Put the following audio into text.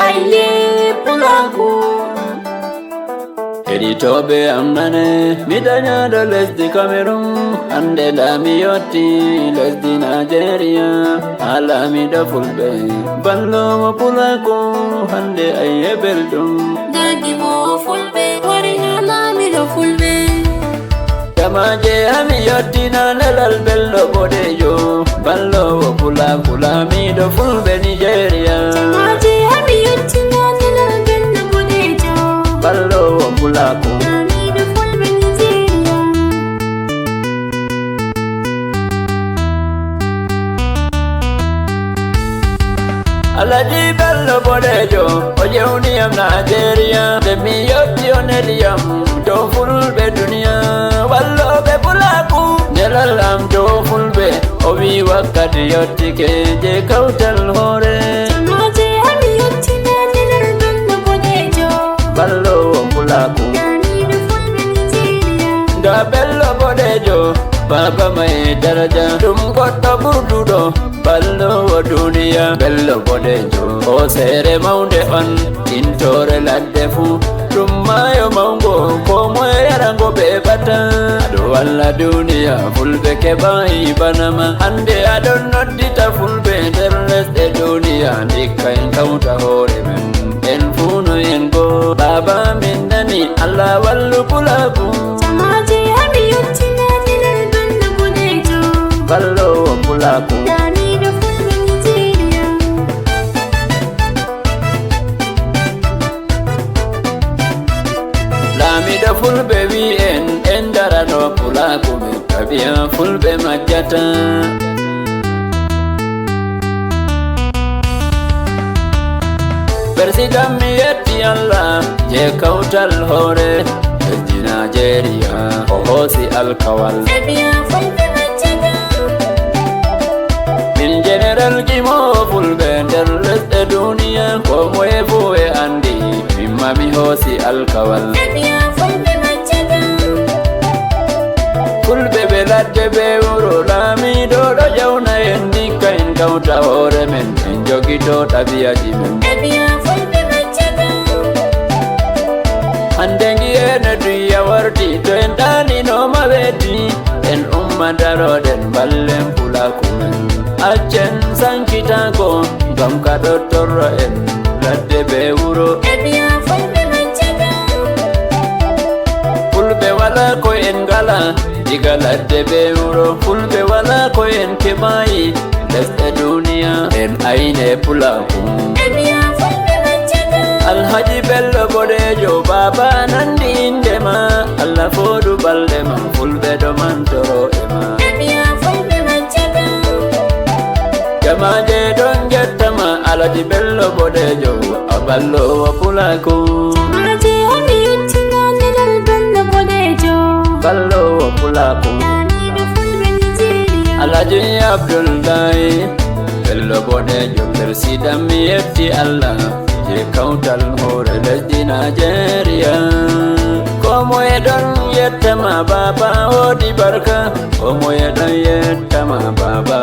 Aye pulaku Editobe amnane midanya da lesdi Cameroon ande da miyoti lesdi Nigeria alami da fulbe ballo pulako hande aye beldum Dagi mo fulbe wari alami da fulbe Jamaje amiyoti na nelal bello bodejo ballo pulako lami da fulbe Nigeria Jamaje amiyoti na nelal bello bodejo ballo pulako lami da fulbe Nigeria Alaji bello bodejo ojeuni am Nigeria de miyoti oneliam do fulbe dunia wallo be pulaku nelalam do fulbe owi wakati yotike je kautal hore Jamaje amiyoti na nelal bello bodejo ballo pulaku lami da fulbe Nigeria da bello bodejo baba mai daraja dum goddo burdudo ballo duniya bello bodejo o sere maunde on intore ladde fu dum mayo maungo ko moye yarango be bata do walla duniya fulbe ke bai banama hande adon noddita fulbe der lesde duniya dikka en kauta hore men en funo en go baba min nani Allah wallu pulaku Jamaje amiyoti na nelal bello bodejo ballo pulaku lami da fulbe Nigeria lami da fulbe wi en darano pulaku me tabiya fulbe majjata President mi yetti Allah je kautal hore lesdi Nigeria o hosi alkawal Tabiya fulbe majjata min general gimo fulbe nder lesɗe duniya ko moye fu e andi mimma mi hosi alkawal Tabiya fulbe majjata fulbe be ladde be wuro laamiɗo ɗo jawna en dikka en kawta hoore men en jogito ɗabiyaji men Tabiya fulbe majjata hande ngi'ene duya warti to en ɗaninoma weeti en umma daroɗen ballen pulaku men accen sankitako ngam ka ɗo torro en ladde be wuro Tabiya fulbe majjata fulɓe wala ko en ngala diga ladde be wuro fulɓe wala ko en keɓayi lesɗe duniya en ayne pulaku Tabiya fulbe majjata Alhaji bello bodejo baba nandi indema Allah fodu balde ma fulɓe ɗo mantoro e ma Tabiya fulbe majjata jamaje ɗon gettama Alhaji bello bodejo a ballowo pulaku Jamaje amiyoti na nelal bello bodejo ballowo pulaku lami da fulbe Nigeria Alhaji Abdullahi bello bodejo president mi yetti Allah je kautal hore lesdi Nigeria ko moye ɗon yettama baba wodi barka ko moye ɗon yettama baba